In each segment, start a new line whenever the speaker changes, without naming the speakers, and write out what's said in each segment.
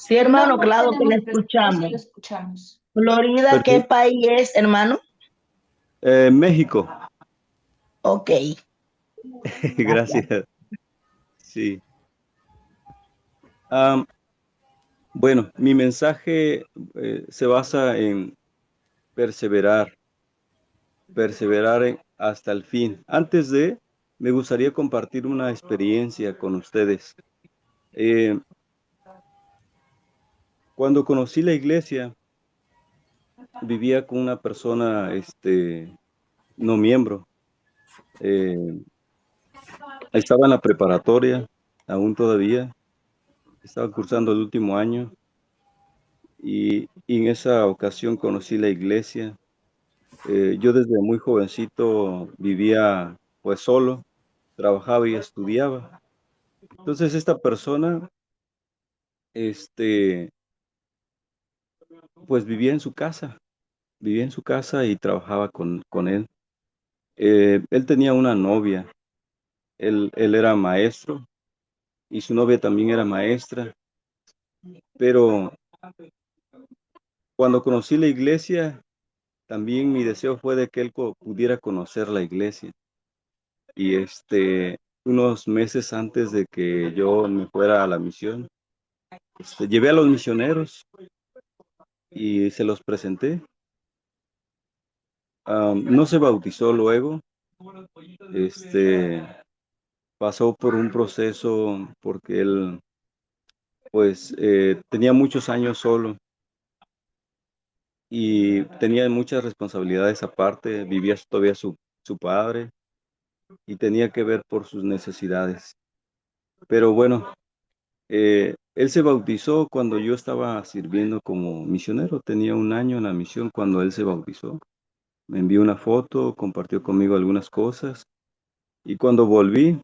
Sí, hermano,
No
claro que le
tenemos presupuesto, sí lo
escuchamos.
escuchamos.
Florida, ¿qué
Perfecto.
país es, hermano?
México.
Ok, gracias.
Gracias. Sí. Am, bueno, mi mensaje se basa en perseverar, hasta el fin. Me gustaría compartir una experiencia con ustedes. Eh, Cuando conocí la iglesia, vivía con una persona, no miembro. Eh, Estaba en la preparatoria, aún todavía. Estaba cursando el último año y en esa ocasión conocí la iglesia. Yo desde muy jovencito vivía pues solo, trabajaba y estudiaba. Entonces esta persona, este, pues vivía en su casa y trabajaba con él. Él tenía una novia, él era maestro y su novia también era maestra, pero cuando conocí la iglesia, también mi deseo fue de que él pudiera conocer la iglesia. Y unos meses antes de que yo me fuera a la misión, llevé a los misioneros y se los presenté. No se bautizó luego, este, pasó por un proceso porque él, pues, tenía muchos años solo y tenía muchas responsabilidades aparte, vivía todavía su padre y tenía que ver por sus necesidades. Pero bueno, él se bautizó cuando yo estaba sirviendo como misionero. Tenía un año en la misión cuando él se bautizó. Me envió una foto, compartió conmigo algunas cosas y cuando volví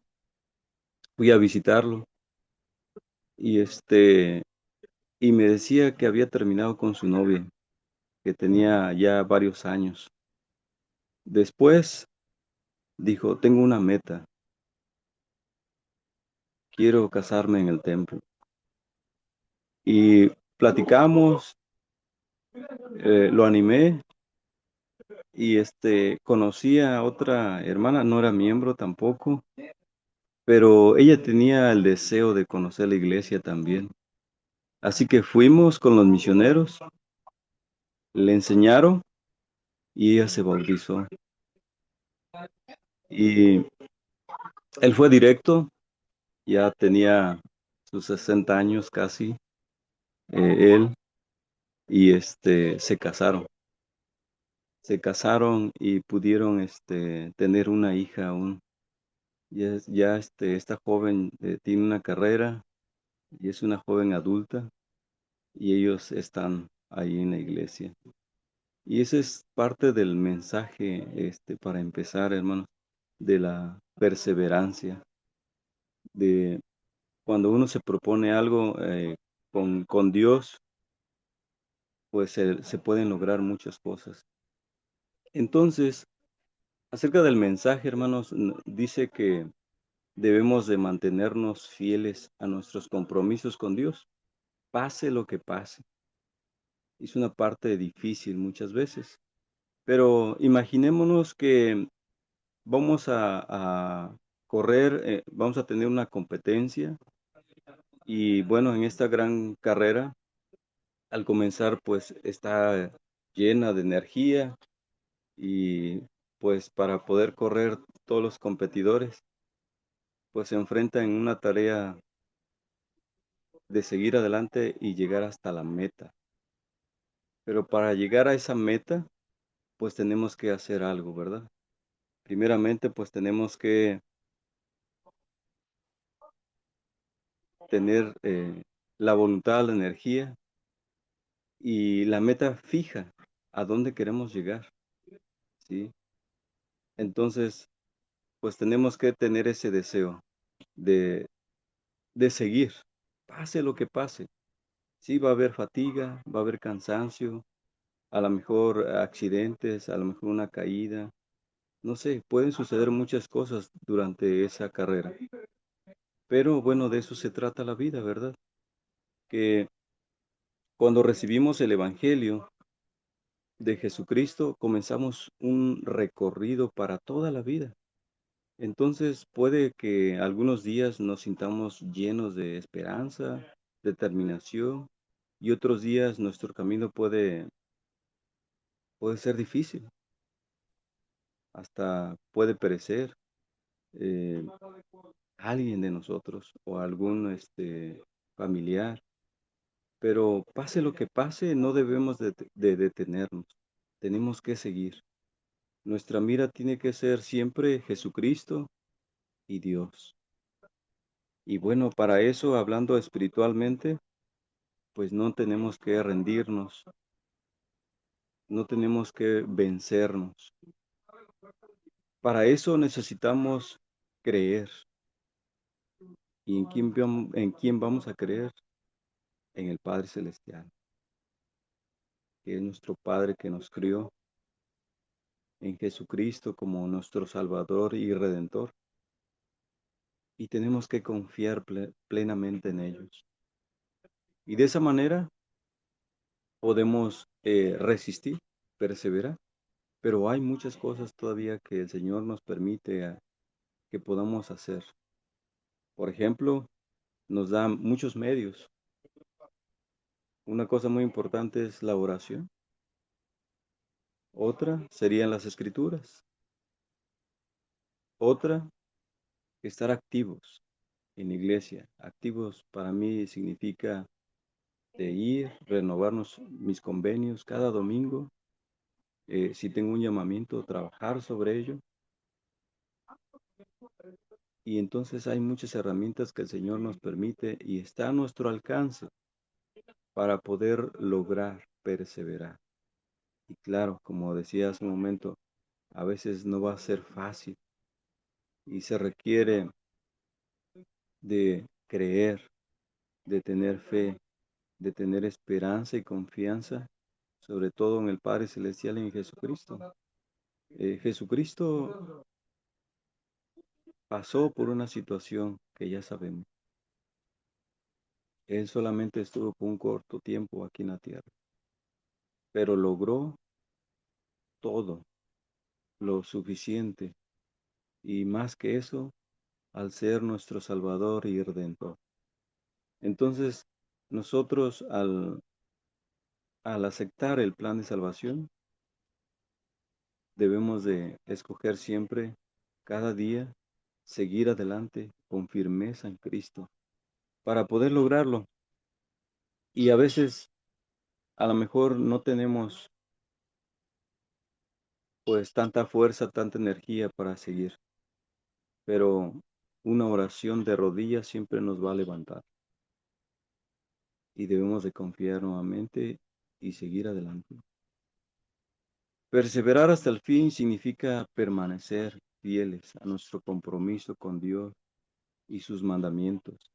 fui a visitarlo y y me decía que había terminado con su novia, que tenía ya varios años. Después dijo, tengo una meta, quiero casarme en el templo. Y platicamos, lo animé y conocí a otra hermana, no era miembro tampoco, pero ella tenía el deseo de conocer la iglesia también. Así que fuimos con los misioneros, le enseñaron y ella se bautizó. Y él fue directo, ya tenía sus 60 años casi, él, y se casaron. Se casaron y pudieron tener una hija aún. Esta joven tiene una carrera y es una joven adulta y ellos están ahí en la iglesia. Y ese es parte del mensaje, para empezar, hermanos, de la perseverancia, de cuando uno se propone algo con Dios, pues se pueden lograr muchas cosas. Entonces, acerca del mensaje, hermanos, dice que debemos de mantenernos fieles a nuestros compromisos con Dios, pase lo que pase. Es una parte difícil muchas veces, pero imaginémonos que vamos a correr, vamos a tener una competencia y bueno, en esta gran carrera, al comenzar, pues está llena de energía y pues para poder correr todos los competidores, pues se enfrentan en una tarea de seguir adelante y llegar hasta la meta. Pero para llegar a esa meta, pues tenemos que hacer algo, ¿verdad? Primeramente, pues tenemos que tener la voluntad, la energía y la meta fija a dónde queremos llegar, ¿sí? Entonces, pues tenemos que tener ese deseo de, de seguir, pase lo que pase. Sí, va a haber fatiga, va a haber cansancio, a lo mejor accidentes, a lo mejor una caída, no sé, pueden suceder muchas cosas durante esa carrera. Pero bueno, de eso se trata la vida, ¿verdad? Que Cuando recibimos el Evangelio de Jesucristo, comenzamos un recorrido para toda la vida. Entonces puede que algunos días nos sintamos llenos de esperanza, determinación, y otros días nuestro camino puede ser difícil, hasta puede perecer eh, alguien de nosotros o algún familiar. Pero pase lo que pase, no debemos de detenernos. Tenemos que seguir. Nuestra mira tiene que ser siempre Jesucristo y Dios. Y bueno, para eso, hablando espiritualmente, pues no tenemos que rendirnos, no tenemos que vencernos. Para eso necesitamos creer. ¿Y en quién vamos a creer? En el Padre Celestial, que es nuestro Padre que nos crió, en Jesucristo como nuestro Salvador y Redentor. Y tenemos que confiar plenamente en ellos. Y de esa manera podemos resistir, perseverar. Pero hay muchas cosas todavía que el Señor nos permite que podamos hacer. Por ejemplo, nos da muchos medios. Una cosa muy importante es la oración. Otra serían las escrituras. Otra, estar activos en la iglesia. Activos para mí significa de ir, renovarnos mis convenios cada domingo. Si tengo un llamamiento, trabajar sobre ello. Y entonces hay muchas herramientas que el Señor nos permite y está a nuestro alcance para poder lograr perseverar. Y claro, como decía hace un momento, a veces no va a ser fácil y se requiere de creer, de tener fe, de tener esperanza y confianza, sobre todo en el Padre Celestial y en Jesucristo. Jesucristo pasó por una situación que ya sabemos. Él solamente estuvo por un corto tiempo aquí en la tierra, pero logró todo lo suficiente y más que eso, al ser nuestro Salvador y Redentor. Entonces, nosotros al aceptar el plan de salvación, debemos de escoger siempre, cada día, seguir adelante con firmeza en Cristo para poder lograrlo. Y a veces, a lo mejor no tenemos pues tanta fuerza, tanta energía para seguir, pero una oración de rodillas siempre nos va a levantar y debemos de confiar nuevamente y seguir adelante. Perseverar hasta el fin significa permanecer fieles a nuestro compromiso con Dios y sus mandamientos.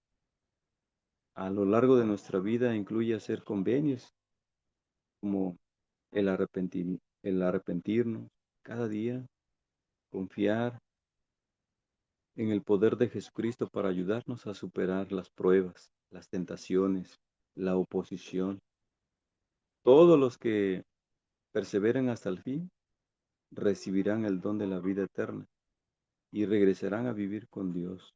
A lo largo de nuestra vida incluye hacer convenios como el arrepentirnos cada día, confiar en el poder de Jesucristo para ayudarnos a superar las pruebas, las tentaciones, la oposición. Todos los que perseveren hasta el fin recibirán el don de la vida eterna y regresarán a vivir con Dios.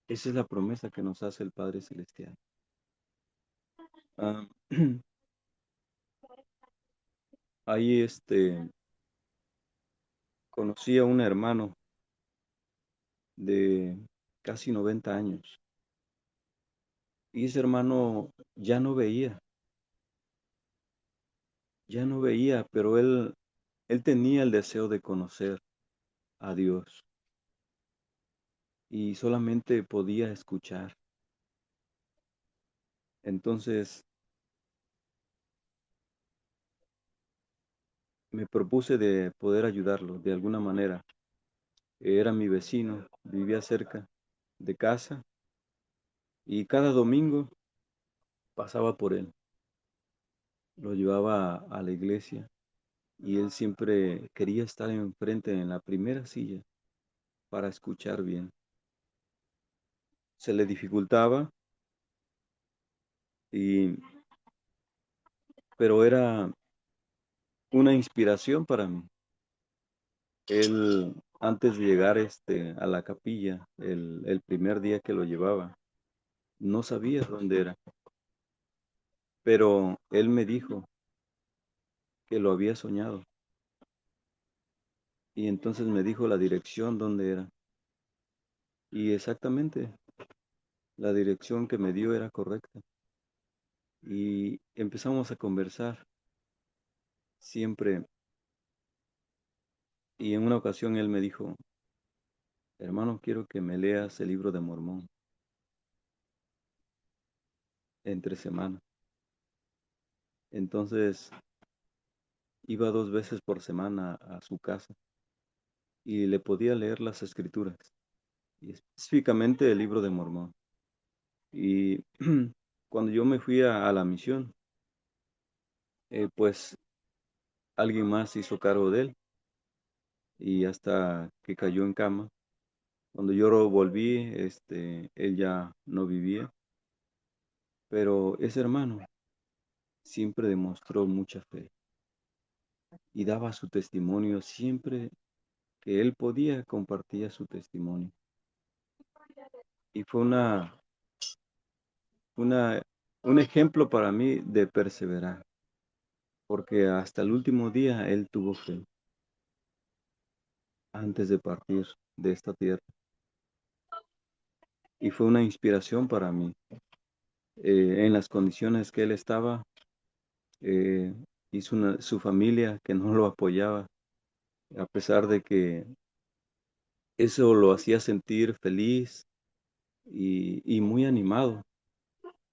Esa es la promesa que nos hace el Padre Celestial. Ah, ahí conocí a un hermano de casi 90 años y ese hermano ya no veía, pero él tenía el deseo de conocer a Dios y solamente podía escuchar. Entonces me propuse de poder ayudarlo de alguna manera. Era mi vecino, vivía cerca de casa y cada domingo pasaba por él. Lo llevaba a la iglesia y él siempre quería estar enfrente en la primera silla para escuchar bien. Se le dificultaba y pero era una inspiración para mí. Él, antes de llegar a la capilla, el primer día que lo llevaba, no sabía dónde era, pero él me dijo que lo había soñado y entonces me dijo la dirección donde era y exactamente la dirección que me dio era correcta y empezamos a conversar siempre y en una ocasión él me dijo, hermano, quiero que me leas el libro de Mormón entre semana. Entonces iba 2 veces por semana a su casa y le podía leer las escrituras, y específicamente el libro de Mormón. Y cuando yo me fui a la misión, pues alguien más se hizo cargo de él y hasta que cayó en cama. Cuando yo volví, él ya no vivía, pero ese hermano siempre demostró mucha fe y daba su testimonio siempre que él podía, compartía su testimonio. Y fue una, un ejemplo para mí de perseverar, porque hasta el último día él tuvo fe antes de partir de esta tierra. Y fue una inspiración para mí. En las condiciones que él estaba, eh, y su familia que no lo apoyaba, a pesar de que eso lo hacía sentir feliz y muy animado.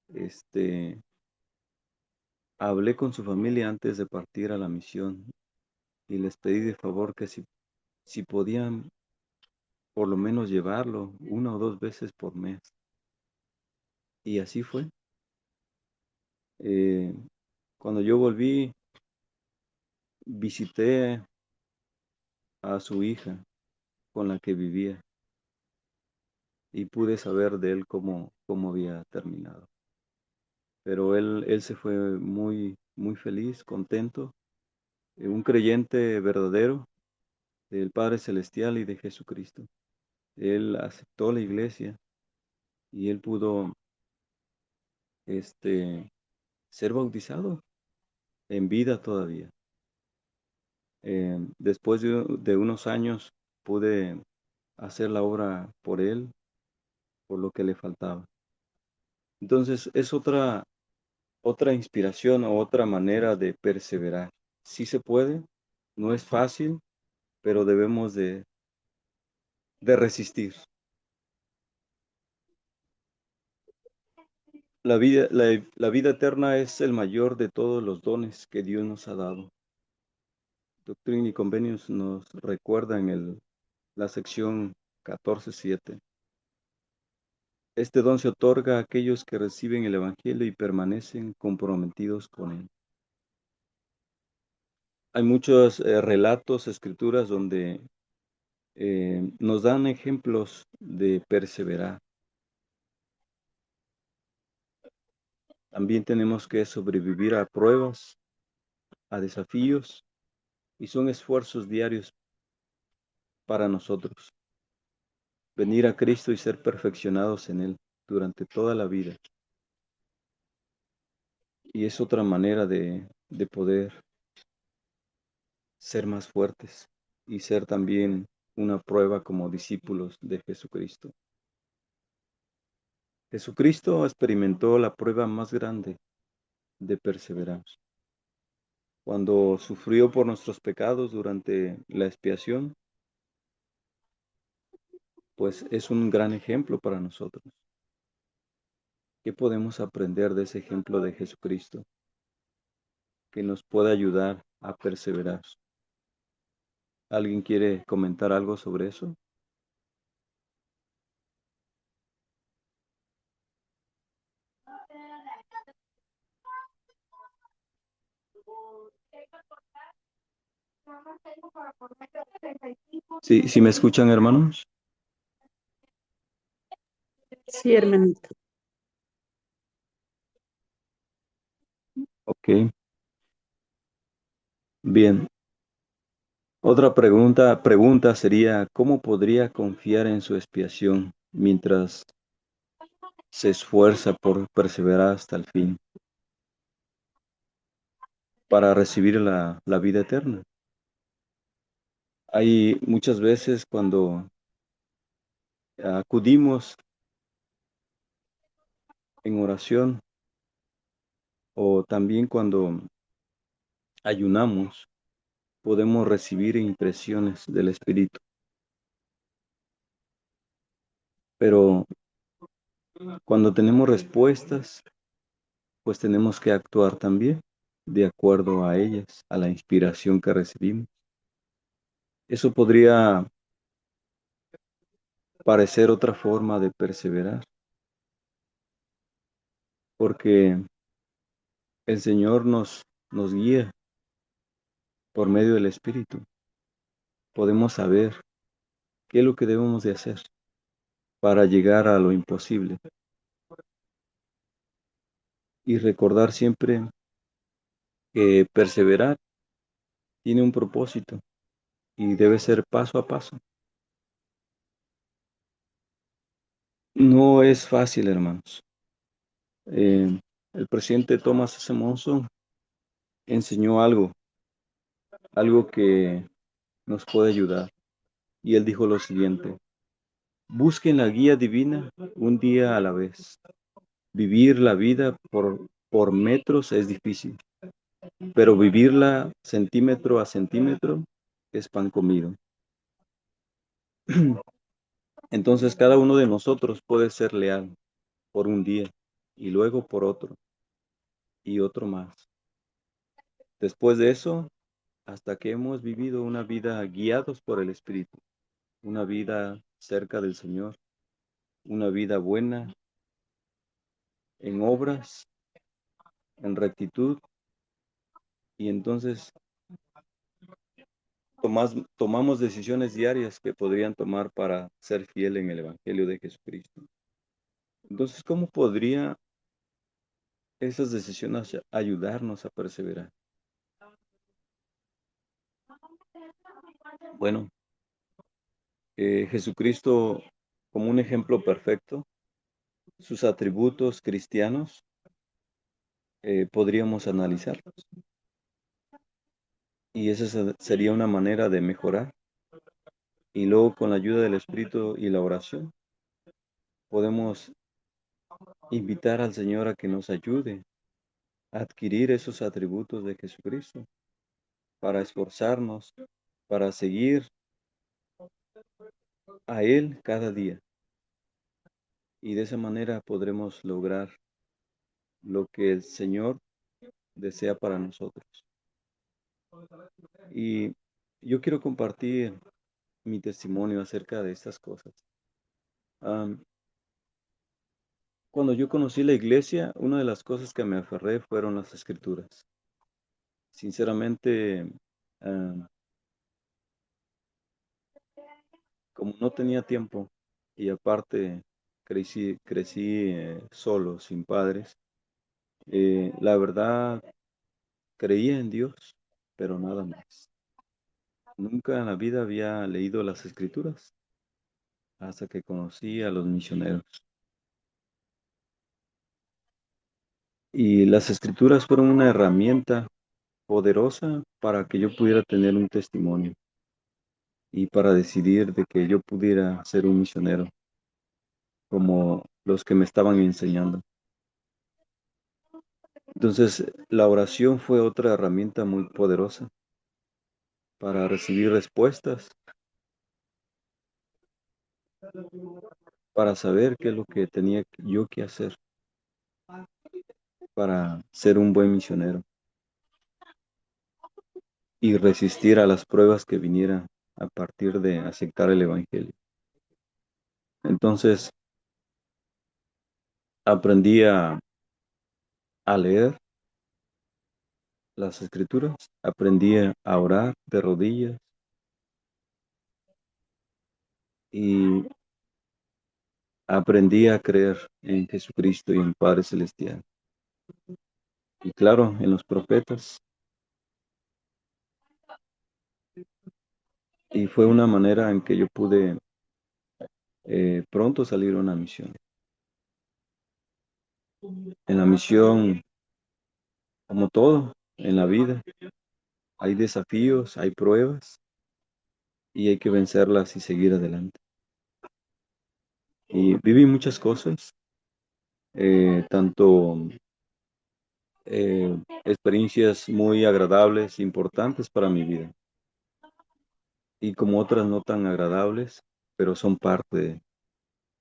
Este, Hablé con su familia antes de partir a la misión y les pedí de favor que si podían por lo menos llevarlo 1 o 2 veces por mes. Y así fue. Eh, Cuando yo volví, visité a su hija con la que vivía y pude saber de él cómo había terminado. Pero él se fue muy, muy feliz, contento, un creyente verdadero del Padre Celestial y de Jesucristo. Él aceptó la iglesia y él pudo este, ser bautizado en vida todavía. Después de unos años pude hacer la obra por él, por lo que le faltaba. Entonces es otra inspiración o otra manera de perseverar. Sí se puede, no es fácil, pero debemos de resistir. La vida eterna es el mayor de todos los dones que Dios nos ha dado. Doctrina y Convenios nos recuerda en la sección 14:7. Este don se otorga a aquellos que reciben el Evangelio y permanecen comprometidos con él. Hay muchos relatos, escrituras, donde nos dan ejemplos de perseverar. También tenemos que sobrevivir a pruebas, a desafíos, y son esfuerzos diarios para nosotros. Venir a Cristo y ser perfeccionados en Él durante toda la vida. Y es otra manera de poder ser más fuertes y ser también una prueba como discípulos de Jesucristo. Jesucristo experimentó la prueba más grande de perseverancia. Cuando sufrió por nuestros pecados durante la expiación, pues es un gran ejemplo para nosotros. ¿Qué podemos aprender de ese ejemplo de Jesucristo que nos puede ayudar a perseverar? ¿Alguien quiere comentar algo sobre eso? Sí, ¿sí me escuchan, hermanos?
Sí, hermanito.
Ok. Bien. Otra pregunta sería, ¿cómo podría confiar en su expiación mientras se esfuerza por perseverar hasta el fin para recibir la vida eterna? Hay muchas veces cuando acudimos en oración o también cuando ayunamos, podemos recibir impresiones del Espíritu, pero cuando tenemos respuestas, pues tenemos que actuar también de acuerdo a ellas, a la inspiración que recibimos. Eso podría parecer otra forma de perseverar, porque el Señor nos guía por medio del Espíritu. Podemos saber qué es lo que debemos de hacer para llegar a lo imposible y recordar siempre que perseverar tiene un propósito y debe ser paso a paso. No es fácil, hermanos. El presidente Thomas S. Monson enseñó algo que nos puede ayudar. Y él dijo lo siguiente: busquen la guía divina un día a la vez. Vivir la vida por metros es difícil, pero vivirla centímetro a centímetro es pan comido. Entonces cada uno de nosotros puede ser leal por un día y luego por otro y otro más. Después de eso, hasta que hemos vivido una vida guiados por el Espíritu, una vida cerca del Señor, una vida buena en obras, en rectitud, y entonces tomamos decisiones diarias que podrían tomar para ser fiel en el Evangelio de Jesucristo. Entonces, ¿cómo podría esas decisiones ayudarnos a perseverar? Bueno, Jesucristo como un ejemplo perfecto, sus atributos cristianos, podríamos analizarlos. Y esa sería una manera de mejorar. Y luego con la ayuda del Espíritu y la oración, podemos invitar al Señor a que nos ayude a adquirir esos atributos de Jesucristo, para esforzarnos, para seguir a Él cada día. Y de esa manera podremos lograr lo que el Señor desea para nosotros. Y yo quiero compartir mi testimonio acerca de estas cosas. Cuando yo conocí la iglesia, una de las cosas que me aferré fueron las escrituras. Sinceramente, ah, como no tenía tiempo y aparte crecí solo, sin padres, la verdad creía en Dios, pero nada más. Nunca en la vida había leído las escrituras hasta que conocí a los misioneros. Y las escrituras fueron una herramienta poderosa para que yo pudiera tener un testimonio y para decidir de que yo pudiera ser un misionero como los que me estaban enseñando. Entonces, la oración fue otra herramienta muy poderosa para recibir respuestas, para saber qué es lo que tenía yo que hacer para ser un buen misionero y resistir a las pruebas que vinieran a partir de aceptar el Evangelio. Entonces, aprendí a leer las escrituras, aprendí a orar de rodillas y aprendí a creer en Jesucristo y en Padre Celestial. Y claro, en los profetas Y fue una manera en que yo pude pronto salir a una misión. En la misión, como todo en la vida, hay desafíos, hay pruebas y hay que vencerlas y seguir adelante. Y viví muchas cosas, tanto experiencias muy agradables, importantes para mi vida, y como otras no tan agradables, pero son parte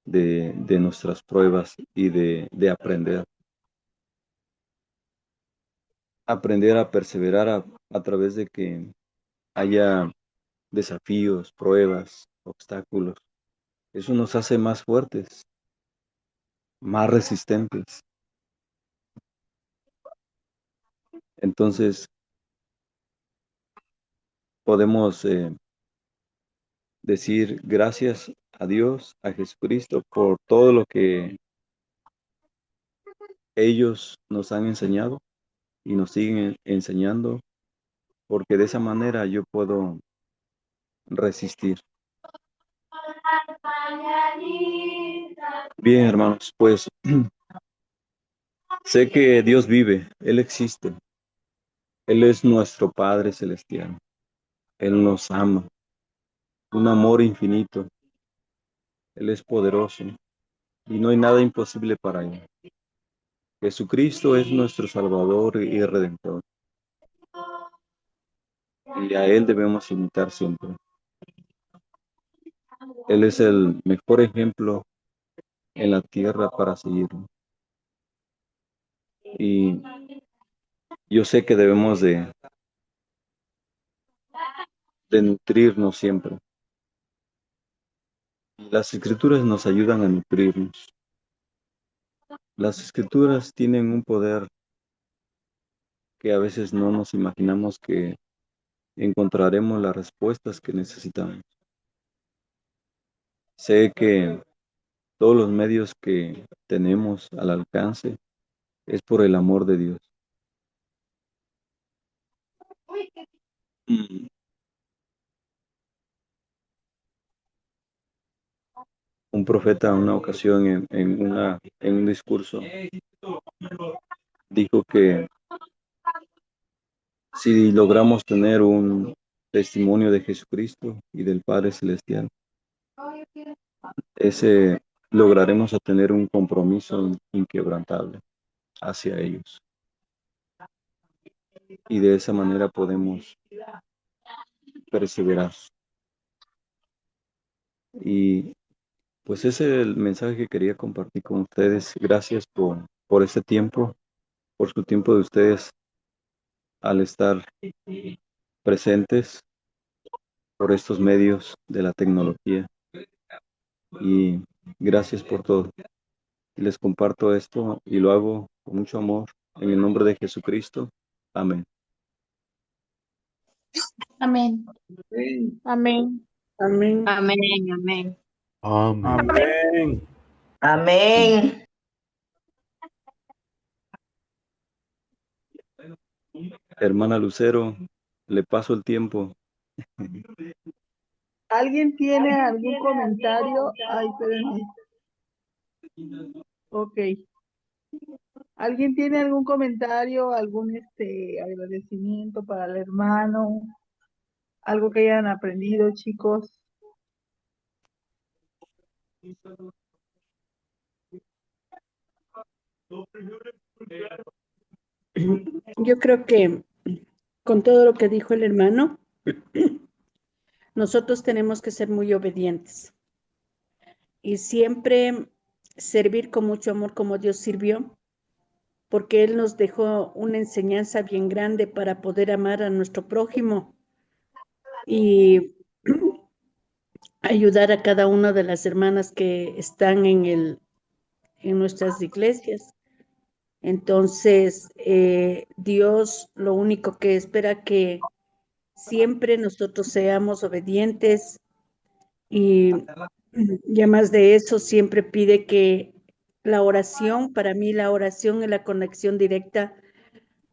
de nuestras pruebas y de aprender. Aprender a perseverar a través de que haya desafíos, pruebas, obstáculos. Eso nos hace más fuertes, más resistentes. Entonces, podemos decir gracias a Dios, a Jesucristo, por todo lo que ellos nos han enseñado y nos siguen enseñando, porque de esa manera yo puedo resistir. Bien, hermanos, pues sé que Dios vive, Él existe, Él es nuestro Padre Celestial, Él nos ama, un amor infinito, Él es poderoso y no hay nada imposible para Él. Jesucristo es nuestro Salvador y Redentor, y a Él debemos imitar siempre. Él es el mejor ejemplo en la tierra para seguirlo. Y yo sé que debemos de nutrirnos siempre. Las escrituras nos ayudan a nutrirnos. Las escrituras tienen un poder que a veces no nos imaginamos que encontraremos las respuestas que necesitamos. Sé que todos los medios que tenemos al alcance es por el amor de Dios. Mm, Un profeta en una ocasión en un discurso dijo que si logramos tener un testimonio de Jesucristo y del Padre Celestial, ese lograremos a tener un compromiso inquebrantable hacia ellos. Y de esa manera podemos perseverar. Y pues ese es el mensaje que quería compartir con ustedes. Gracias por este tiempo, por su tiempo de ustedes al estar presentes por estos medios de la tecnología. Y gracias por todo. Les comparto esto y lo hago con mucho amor en el nombre de Jesucristo. Amén.
Amén.
Amén.
Amén.
Amén, amén.
Amén.
Amén.
Hermana Lucero, le paso el tiempo.
¿Alguien tiene algún comentario? Ay, espérenme. Ok. ¿Alguien tiene algún comentario, algún agradecimiento para el hermano? Algo que hayan aprendido, chicos.
Yo creo que con todo lo que dijo el hermano, nosotros tenemos que ser muy obedientes y siempre servir con mucho amor como Dios sirvió, porque Él nos dejó una enseñanza bien grande para poder amar a nuestro prójimo y ayudar a cada una de las hermanas que están en nuestras iglesias. Entonces, Dios lo único que espera que siempre nosotros seamos obedientes y más de eso, siempre pide que la oración, para mí la oración es la conexión directa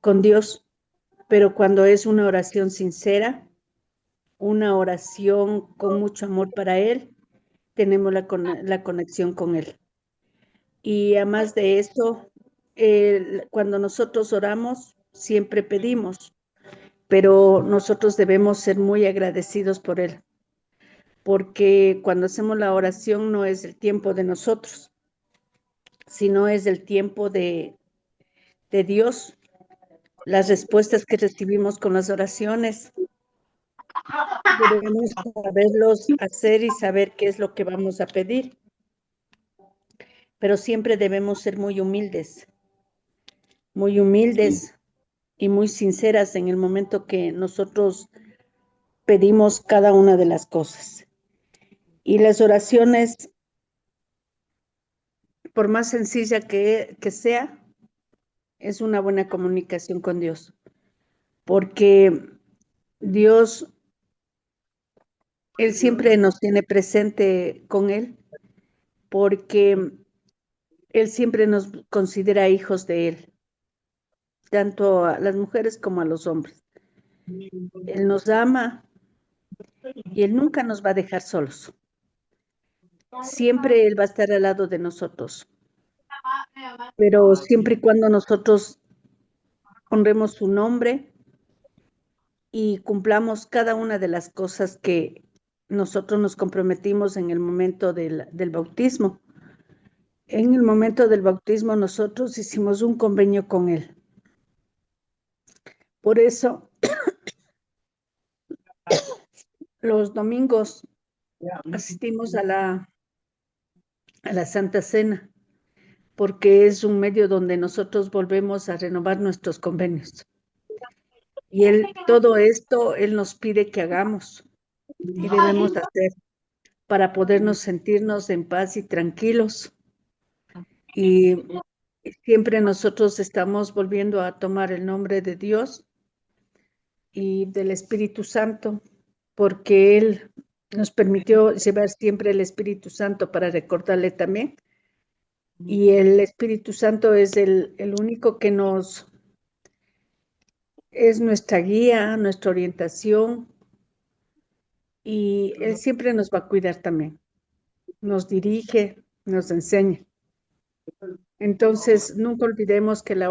con Dios, pero cuando es una oración sincera, una oración con mucho amor para Él, tenemos la conexión con Él. Y además de esto, cuando nosotros oramos, siempre pedimos, pero nosotros debemos ser muy agradecidos por Él, porque cuando hacemos la oración no es el tiempo de nosotros, sino es el tiempo de Dios. Las respuestas que recibimos con las oraciones, debemos saberlos hacer y saber qué es lo que vamos a pedir, pero siempre debemos ser muy humildes y muy sinceras en el momento que nosotros pedimos cada una de las cosas. Y las oraciones, por más sencilla que sea, es una buena comunicación con Dios, porque Dios, Él siempre nos tiene presente con Él, porque Él siempre nos considera hijos de Él, tanto a las mujeres como a los hombres. Él nos ama y Él nunca nos va a dejar solos. Siempre Él va a estar al lado de nosotros, pero siempre y cuando nosotros honremos su nombre y cumplamos cada una de las cosas que nosotros nos comprometimos en el momento del bautismo. En el momento del bautismo nosotros hicimos un convenio con Él. Por eso, los domingos asistimos a la Santa Cena, porque es un medio donde nosotros volvemos a renovar nuestros convenios. Y todo esto, Él nos pide que hagamos y debemos hacer para podernos sentirnos en paz y tranquilos. Y siempre nosotros estamos volviendo a tomar el nombre de Dios y del Espíritu Santo, porque Él nos permitió llevar siempre el Espíritu Santo para recordarle también. Y el Espíritu Santo es el único que es nuestra guía, nuestra orientación, y Él siempre nos va a cuidar también. Nos dirige, nos enseña. Entonces, nunca olvidemos que la oración